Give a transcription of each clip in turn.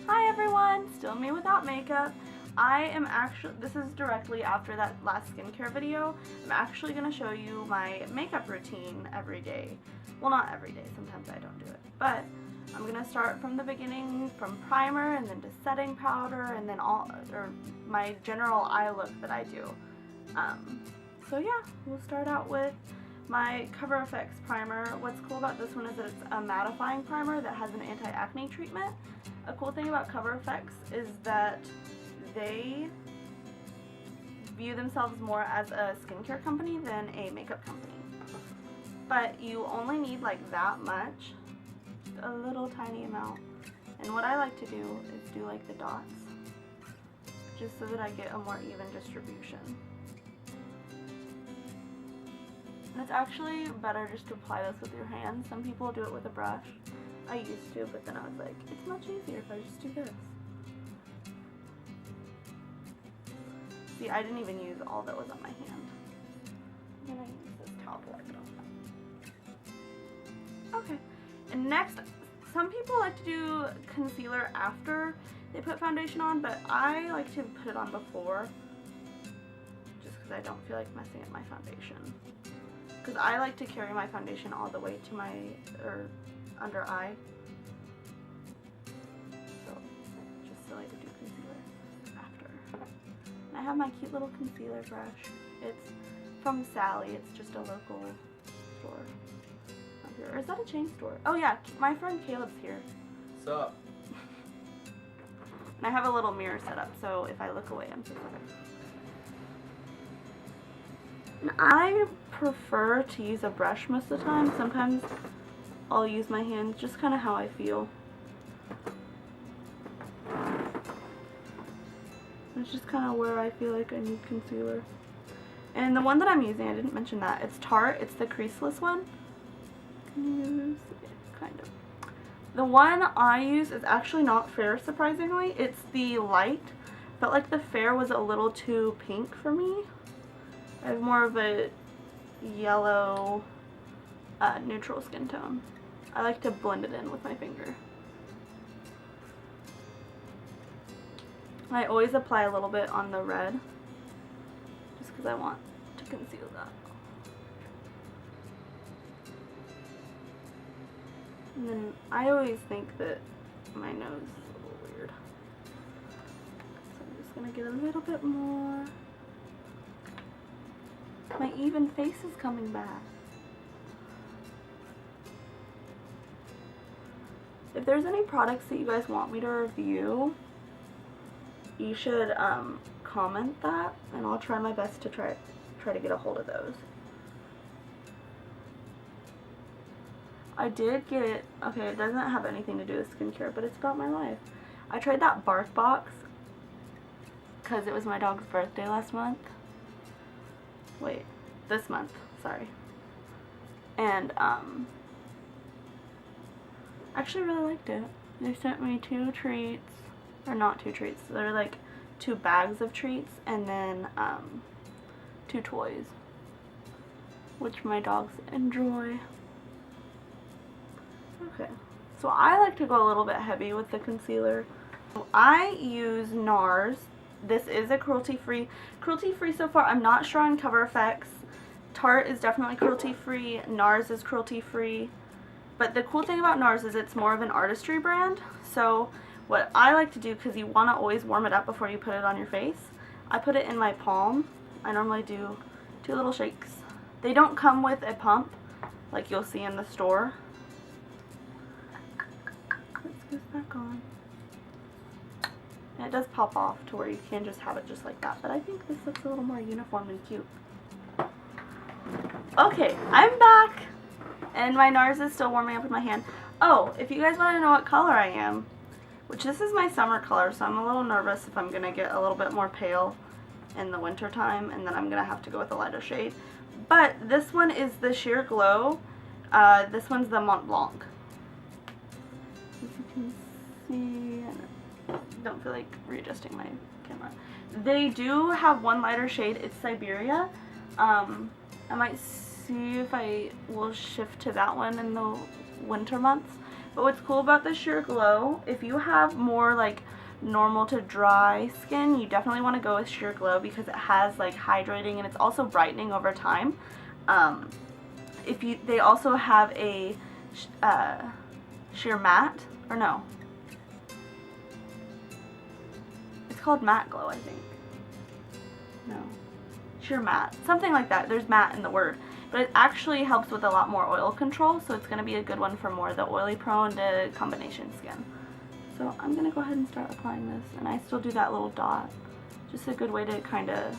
Hi everyone, still me without makeup. This is directly after that last skincare video. I'm actually going to show you my makeup routine every day. Well, not every day, sometimes I don't do it. But I'm going to start from the beginning, from primer and then to setting powder and then my general eye look that I do. So yeah, we'll start out with my Cover FX primer. What's cool about this one is that it's a mattifying primer that has an anti-acne treatment. A cool thing about Cover FX is that they view themselves more as a skincare company than a makeup company. But you only need like that much, just a little tiny amount. And what I like to do is do like the dots, just so that I get a more even distribution. And it's actually better just to apply this with your hands. Some people do it with a brush. I used to, but then I was like, it's much easier if I just do this. See, I didn't even use all that was on my hand. I'm gonna use this towel to wipe it off. Okay, and next, some people like to do concealer after they put foundation on, but I like to put it on before, just because I don't feel like messing up my foundation. Because I like to carry my foundation all the way to my under eye. So just silly to do concealer after. And I have my cute little concealer brush. It's from Sally. It's just a local store up here. Or is that a chain store? Oh yeah, my friend Caleb's here. What's up? And I have a little mirror set up, so if I look away, I'm so sorry. And I prefer to use a brush most of the time. Sometimes I'll use my hands, just kind of how I feel. It's just kind of where I feel like I need concealer. And the one that I'm using, I didn't mention that, it's Tarte. It's the creaseless one. Can you see it? Kind of. The one I use is actually not fair, surprisingly. It's the light. Felt like the fair was a little too pink for me. I have more of a yellow, neutral skin tone. I like to blend it in with my finger. I always apply a little bit on the red, just because I want to conceal that. And then I always think that my nose is a little weird. So I'm just going to get a little bit more. My even face is coming back. If there's any products that you guys want me to review, you should comment that, and I'll try my best to try to get a hold of those. I did get, okay, it doesn't have anything to do with skincare, but it's about my life. I tried that Bark Box because it was my dog's birthday last month. Wait, this month, sorry. And I actually really liked it. They sent me 2 treats, or not 2 treats, they're like 2 bags of treats, and then 2 toys, which my dogs enjoy. Okay, so I like to go a little bit heavy with the concealer. I use NARS. This is a cruelty-free so far. I'm not sure on Cover FX. Tarte is definitely cruelty-free. NARS is cruelty-free. But the cool thing about NARS is it's more of an artistry brand. So what I like to do, because you want to always warm it up before you put it on your face, I put it in my palm. I normally do 2 little shakes. They don't come with a pump like you'll see in the store. Let's get back on. And it does pop off to where you can just have it just like that, but I think this looks a little more uniform and cute. Okay, I'm back, and my NARS is still warming up in my hand. Oh, if you guys want to know what color I am, which this is my summer color, so I'm a little nervous if I'm going to get a little bit more pale in the winter time, and then I'm going to have to go with a lighter shade. But this one is the Sheer Glow. This one's the Mont Blanc. As you can see, don't feel like readjusting my camera. They do have one lighter shade. It's Siberia. I might see if I will shift to that one in the winter months, But what's cool about the Sheer Glow, if you have more like normal to dry skin, you definitely want to go with Sheer Glow because it has like hydrating and it's also brightening over time. They also have a Sheer Matte, or no, it's called Matte Glow, I think. No, Sheer Matte, something like that. There's matte in the word, but it actually helps with a lot more oil control, so it's going to be a good one for more of the oily prone to combination skin. So I'm going to go ahead and start applying this, and I still do that little dot. Just a good way to kind of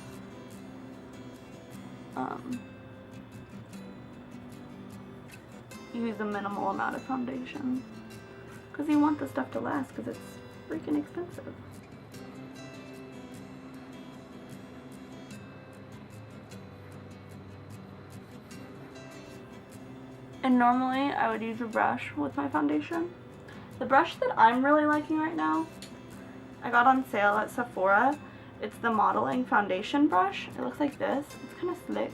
use a minimal amount of foundation. Because you want the stuff to last because it's freaking expensive. And normally I would use a brush with my foundation. The brush that I'm really liking right now, I got on sale at Sephora. It's the modeling foundation brush. It looks like this. It's kind of slick.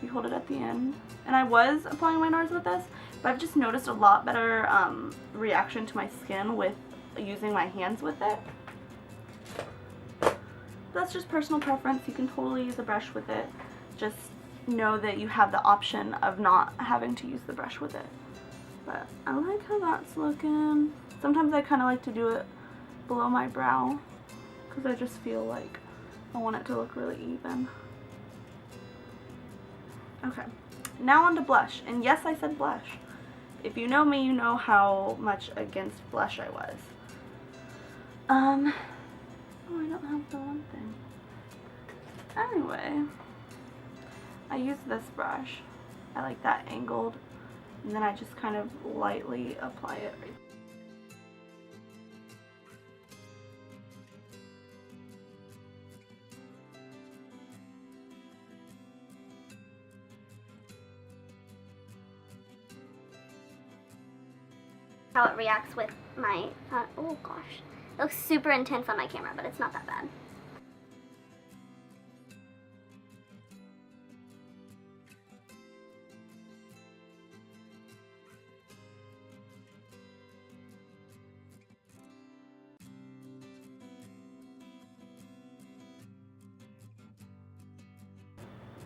You hold it at the end. And I was applying my NARS with this, but I've just noticed a lot better reaction to my skin with using my hands with it. That's just personal preference. You can totally use a brush with it. Just know that you have the option of not having to use the brush with it. But I like how that's looking. Sometimes I kind of like to do it below my brow because I just feel like I want it to look really even. Okay, now on to blush. And yes, I said blush. If you know me, you know how much against blush I was. Oh, I don't have the one thing. Anyway, I use this brush. I like that angled, and then I just kind of lightly apply it right. How it reacts with my, oh gosh, it looks super intense on my camera, but it's not that bad.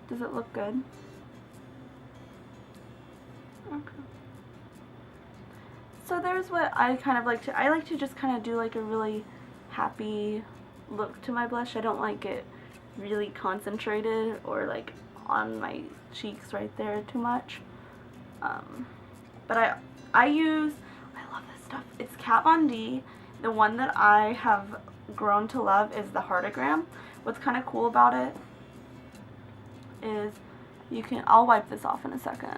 Does it look good? Okay. So there's what I kind of like to, I like to just kind of do like a really happy look to my blush. I don't like it really concentrated or like on my cheeks right there too much. But I love this stuff. It's Kat Von D. The one that I have grown to love is the Heartogram. What's kind of cool about it is you can, I'll wipe this off in a second,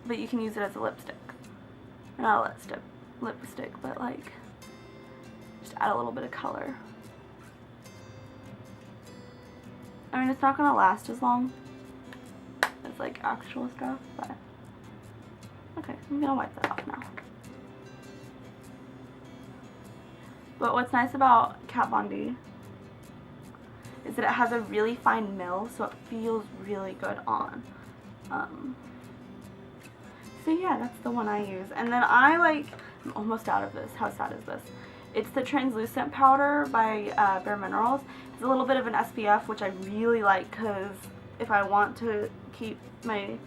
but you can use it as a lipstick. Or not a lipstick, but like just add a little bit of color. I mean, it's not gonna last as long as like actual stuff, but okay, I'm gonna wipe that off now. But what's nice about Kat Von D is that it has a really fine mill, so it feels really good on. So yeah, that's the one I use. And then I'm almost out of this. How sad is this? It's the translucent powder by Bare Minerals. It's a little bit of an SPF, which I really like because if I want to keep my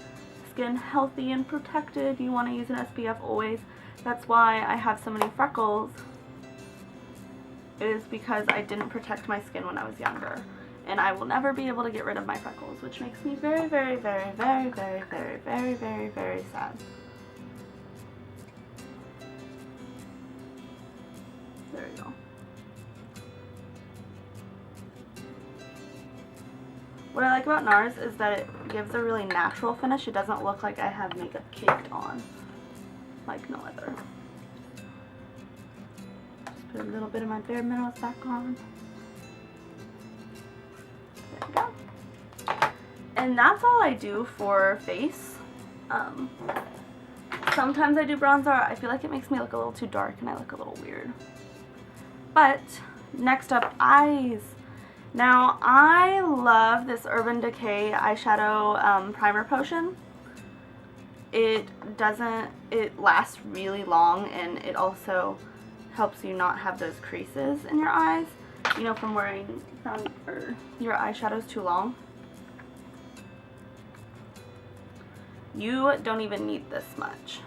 skin healthy and protected, you want to use an SPF always. That's why I have so many freckles. It is because I didn't protect my skin when I was younger. And I will never be able to get rid of my freckles, which makes me very, very, very, very, very, very, very, very, very sad. There we go. What I like about NARS is that it gives a really natural finish. It doesn't look like I have makeup caked on, like no other. Just put a little bit of my Bare Minerals back on. There we go. And that's all I do for face. Sometimes I do bronzer. I feel like it makes me look a little too dark and I look a little weird. But next up, eyes. Now I love this Urban Decay eyeshadow primer potion. it lasts really long, and it also helps you not have those creases in your eyes, you know, from wearing your eyeshadows too long. You don't even need this much.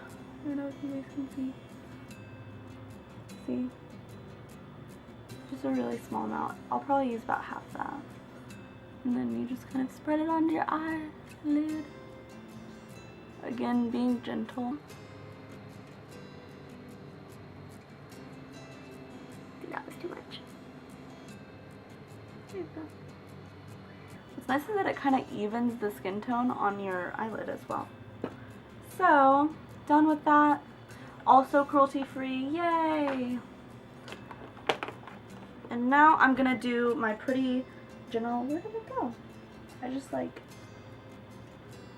I don't know if you guys can see. See? Just a really small amount. I'll probably use about half that. And then you just kind of spread it onto your eyelid. Again, being gentle. I think that was too much. There you go. What's nice is that it kind of evens the skin tone on your eyelid as well. So, done with that. Also cruelty-free, yay! And now I'm gonna do my pretty general, where did it go? I just like,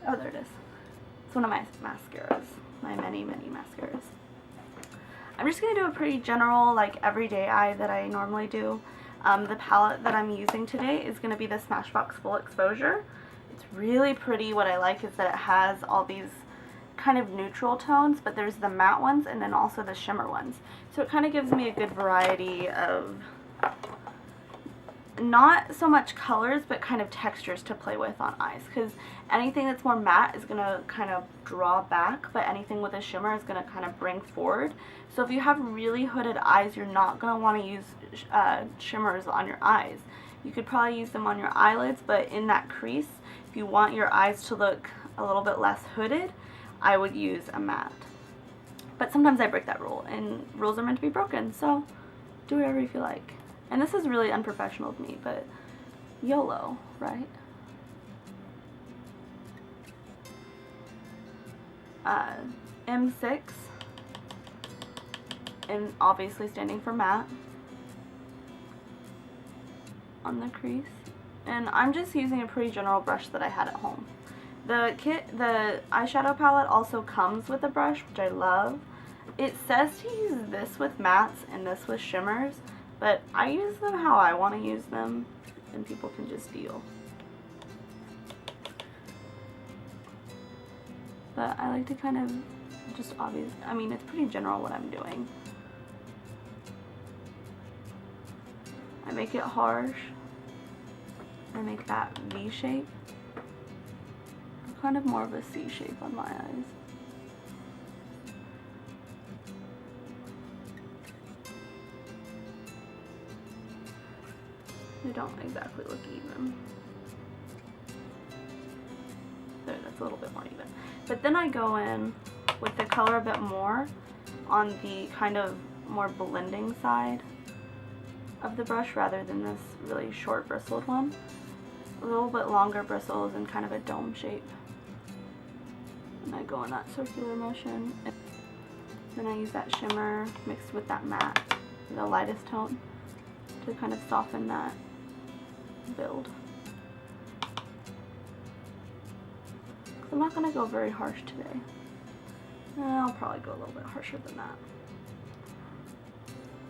oh there it is. It's one of my mascaras, my many mascaras. I'm just gonna do a pretty general, like everyday eye that I normally do. The palette that I'm using today is gonna be the Smashbox Full Exposure. It's really pretty. What I like is that it has all these kind of neutral tones, but there's the matte ones and then also the shimmer ones. So it kind of gives me a good variety of not so much colors, but kind of textures to play with on eyes, because anything that's more matte is going to kind of draw back, but anything with a shimmer is going to kind of bring forward. So if you have really hooded eyes, you're not going to want to use shimmers on your eyes. You could probably use them on your eyelids, but in that crease, if you want your eyes to look a little bit less hooded, I would use a matte. But sometimes I break that rule, and rules are meant to be broken, so do whatever you feel like. And this is really unprofessional of me, but YOLO, right? M6, and obviously standing for matte on the crease. And I'm just using a pretty general brush that I had at home. The eyeshadow palette also comes with a brush, which I love. It says to use this with mattes and this with shimmers, but I use them how I want to use them, and people can just deal. But I like to kind of just I mean, it's pretty general what I'm doing. I make it harsh. I make that V shape. Kind of more of a C shape on my eyes. They don't exactly look even. There, that's a little bit more even. But then I go in with the color a bit more on the kind of more blending side of the brush rather than this really short bristled one. A little bit longer bristles and kind of a dome shape. And I go in that circular motion. Then I use that shimmer mixed with that matte, the lightest tone, to kind of soften that build. I'm not going to go very harsh today. I'll probably go a little bit harsher than that.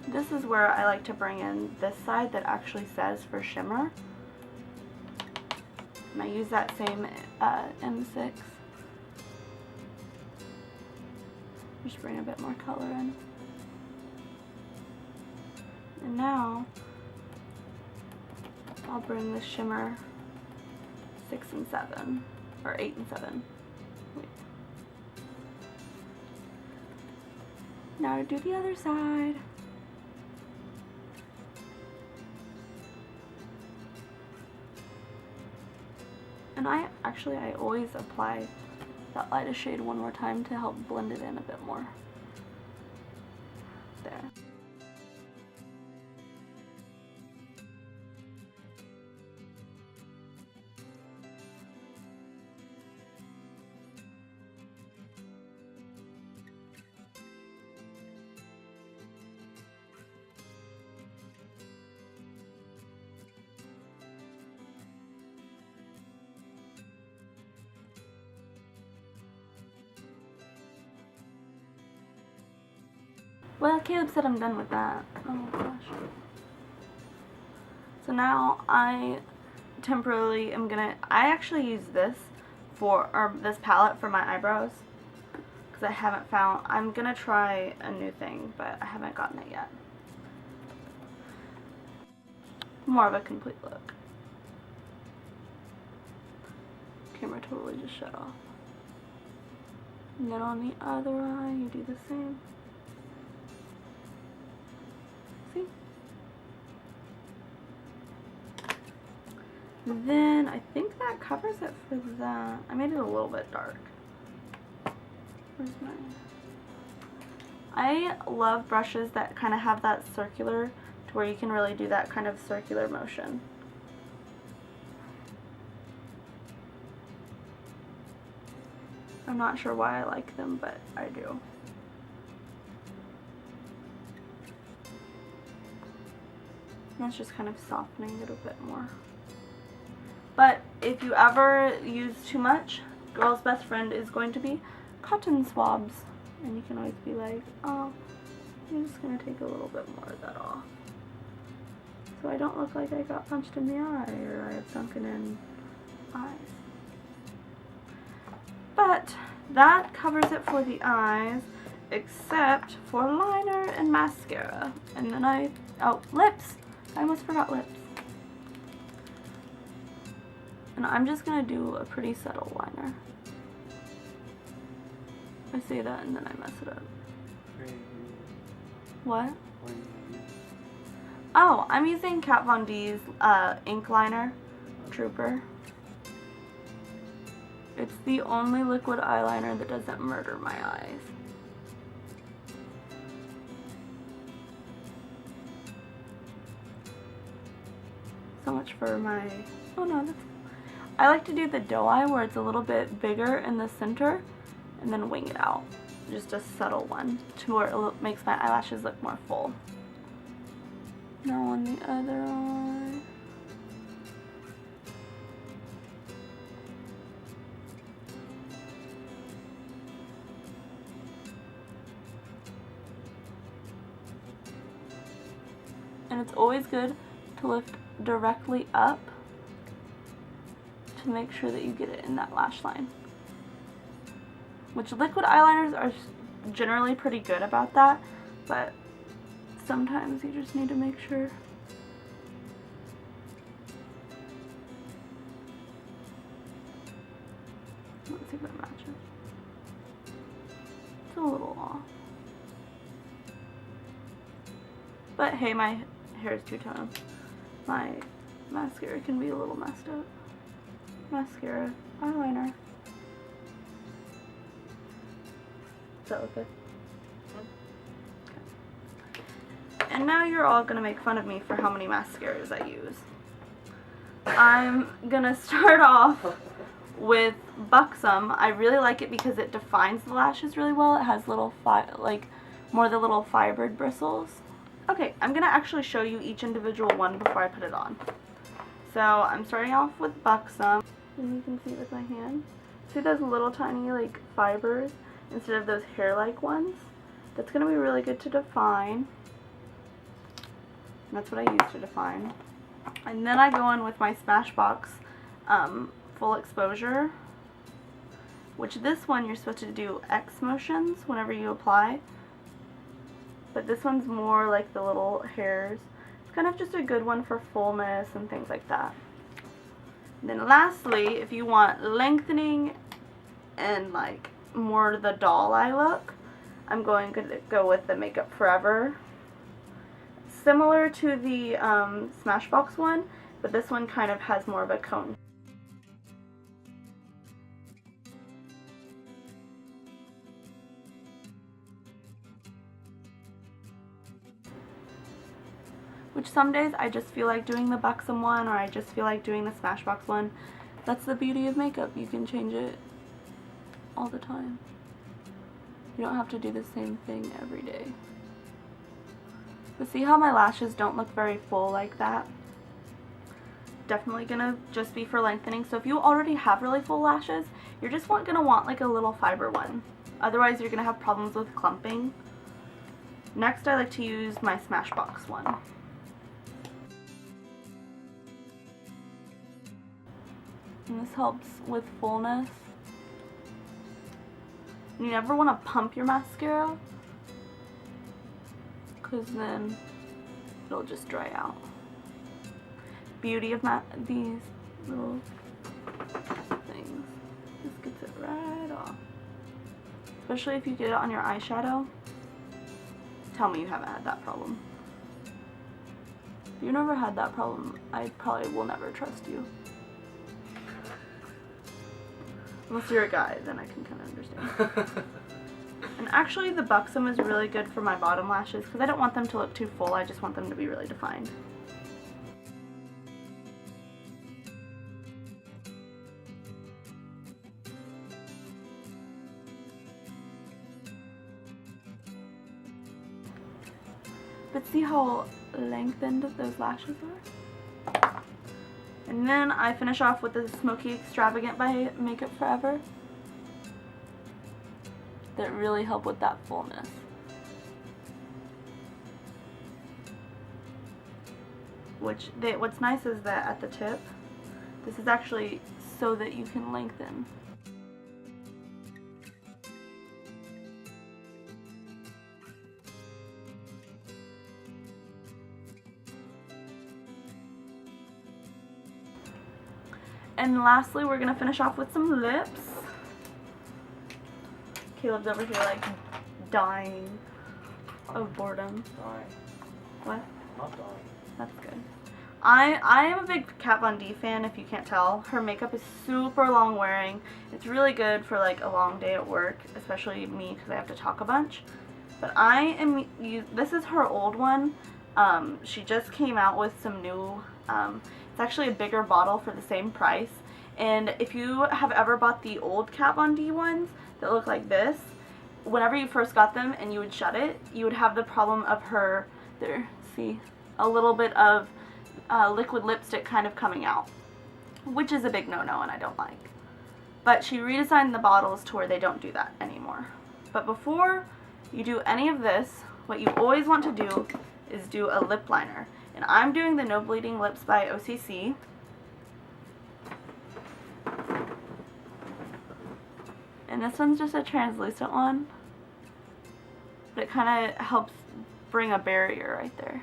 This is where I like to bring in this side that actually says for shimmer. And I use that same M6. Just bring a bit more color in. And now I'll bring the shimmer 6 and 7, or 8 and 7. Wait. Now to do the other side. And I always apply that lightest shade one more time to help blend it in a bit more. There. Well, Caleb said I'm done with that. Oh gosh. So now I temporarily am gonna, I actually use this for, or this palette for my eyebrows. because I haven't found, I'm gonna try a new thing, but I haven't gotten it yet. More of a complete look. Camera totally just shut off. And then on the other eye, you do the same. See? Then I think that covers it for that. I made it a little bit dark. Where's mine? I love brushes that kind of have that circular, to where you can really do that kind of circular motion. I'm not sure why I like them, but I do. And that's just kind of softening it a bit more. But if you ever use too much, girl's best friend is going to be cotton swabs. And you can always be like, oh, I'm just going to take a little bit more of that off. So I don't look like I got punched in the eye or I have sunken in eyes. But that covers it for the eyes, except for liner and mascara. And then oh, lips. I almost forgot lips. And I'm just going to do a pretty subtle liner. I say that and then I mess it up. What? Oh, I'm using Kat Von D's ink liner, Trooper. It's the only liquid eyeliner that doesn't murder my eyes. So much for my, oh no, that's, I like to do the doe eye where it's a little bit bigger in the center and then wing it out. Just a subtle one to where it makes my eyelashes look more full. Now on the other eye. And it's always good to lift directly up to make sure that you get it in that lash line. Which liquid eyeliners are generally pretty good about that, but sometimes you just need to make sure. Let's see if it matches. It's a little off. But hey, my hair is two-tone. My mascara can be a little messed up. Mascara, eyeliner. Is that okay? Okay. And now you're all gonna make fun of me for how many mascaras I use. I'm gonna start off with Buxom. I really like it because it defines the lashes really well. It has little more of the little fibered bristles. Okay, I'm gonna actually show you each individual one before I put it on. So I'm starting off with Buxom, and you can see with my hand. See those little tiny like fibers instead of those hair-like ones? That's gonna be really good to define. And that's what I use to define. And then I go in with my Smashbox Full Exposure, which this one you're supposed to do X motions whenever you apply. But this one's more like the little hairs. It's kind of just a good one for fullness and things like that. And then lastly, if you want lengthening and like more the doll eye look, I'm going to go with the Makeup Forever. Similar to the Smashbox one, but this one kind of has more of a cone. Which some days I just feel like doing the Buxom one, or I just feel like doing the Smashbox one. That's the beauty of makeup. You can change it all the time. You don't have to do the same thing every day. But see how my lashes don't look very full like that? Definitely gonna just be for lengthening. So if you already have really full lashes, you're just gonna want like a little fiber one. Otherwise you're gonna have problems with clumping. Next I like to use my Smashbox one. And this helps with fullness. You never want to pump your mascara, because then it'll just dry out. Beauty of these little things. Just gets it right off. Especially if you get it on your eyeshadow. Tell me you haven't had that problem. If you've never had that problem, I probably will never trust you. Unless you're a guy, then I can kind of understand. And actually the Buxom is really good for my bottom lashes because I don't want them to look too full, I just want them to be really defined. But see how lengthened those lashes are? And then I finish off with the Smoky Extravagant by Makeup Forever. That really help with that fullness. What's nice is that at the tip, this is actually so that you can lengthen. And lastly, we're gonna finish off with some lips. Caleb's over here like dying of boredom. Dying. What? Not dying. That's good. I am a big Kat Von D fan, if you can't tell. Her makeup is super long wearing. It's really good for like a long day at work, especially me because I have to talk a bunch. But this is her old one. She just came out with some new, it's actually a bigger bottle for the same price. And if you have ever bought the old Kat Von D ones that look like this, whenever you first got them and you would shut it, you would have the problem of a little bit of liquid lipstick kind of coming out, which is a big no-no and I don't like. But she redesigned the bottles to where they don't do that anymore. But before you do any of this, what you always want to do is do a lip liner. And I'm doing the No Bleeding Lips by OCC. And this one's just a translucent one, but it kind of helps bring a barrier right there.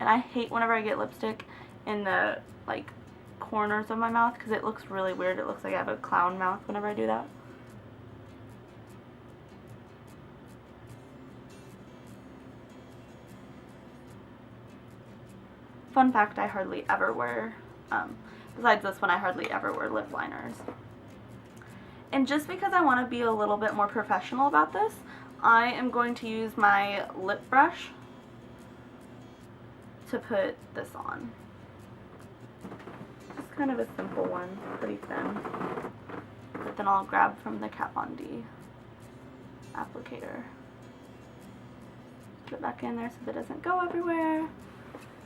And I hate whenever I get lipstick in the like corners of my mouth because it looks really weird. It looks like I have a clown mouth whenever I do that. Fun fact, I hardly ever wear, besides this one, I hardly ever wear lip liners. And just because I want to be a little bit more professional about this, I am going to use my lip brush to put this on. It's kind of a simple one, pretty thin. But then I'll grab from the Kat Von D applicator. Put it back in there so that it doesn't go everywhere.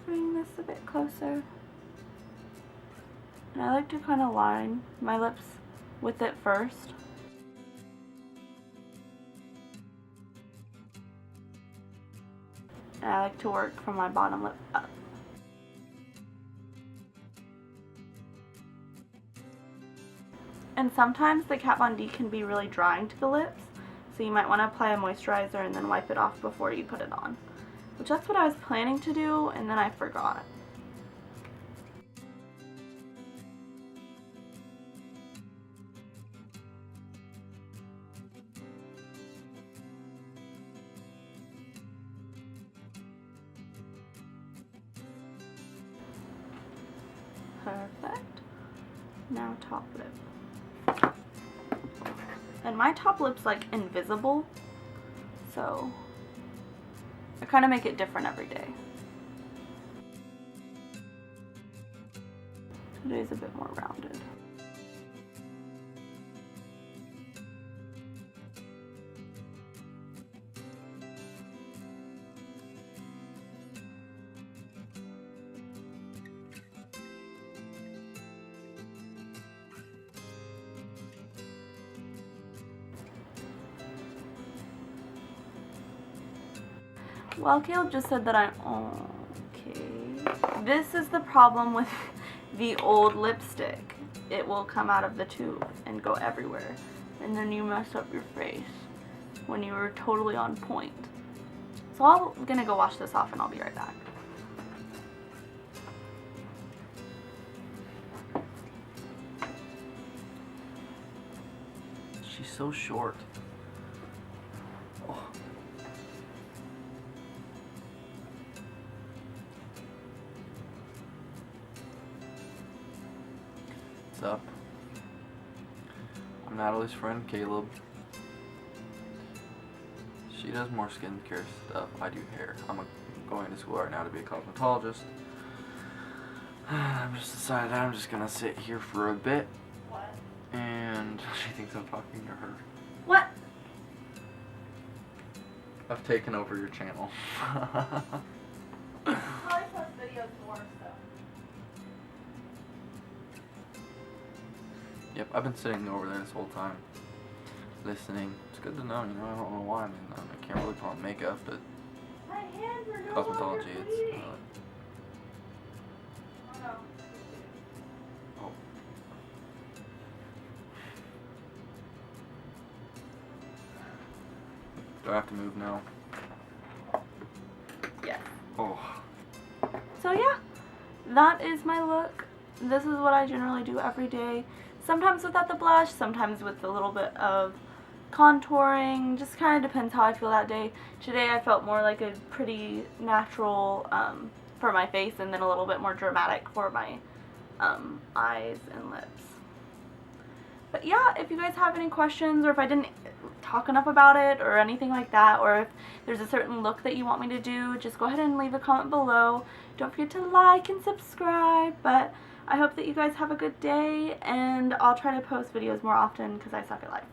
Bring this a bit closer. And I like to kind of line my lips with it first. And I like to work from my bottom lip up. And sometimes the Kat Von D can be really drying to the lips, so you might want to apply a moisturizer and then wipe it off before you put it on. Which that's what I was planning to do, and then I forgot. Perfect. Now top lip. And my top lip's like invisible, so I kind of make it different every day. Today's a bit more rounded. Well, Caleb just said that I'm okay. This is the problem with the old lipstick. It will come out of the tube and go everywhere. And then you mess up your face when you were totally on point. So I'm gonna go wash this off and I'll be right back. She's so short. Oh. What's up? I'm Natalie's friend, Caleb. She does more skincare stuff. I do hair. I'm going to school right now to be a cosmetologist. I've just decided I'm just gonna sit here for a bit. What? And she thinks I'm talking to her. What? I've taken over your channel. Probably post videos more stuff. Yep, I've been sitting over there this whole time, listening. It's good to know, you know, I don't know why. I mean, I can't really call it makeup, but My hands are no cosmetology, longer it's, bleeding. Oh no. oh. Do I have to move now? Yes. Oh. So yeah, that is my look. This is what I generally do every day. Sometimes without the blush, sometimes with a little bit of contouring. Just kind of depends how I feel that day. Today I felt more like a pretty natural for my face, and then a little bit more dramatic for my eyes and lips. But yeah, if you guys have any questions, or if I didn't talk enough about it or anything like that, or if there's a certain look that you want me to do, just go ahead and leave a comment below. Don't forget to like and subscribe. But I hope that you guys have a good day, and I'll try to post videos more often because I suck at life.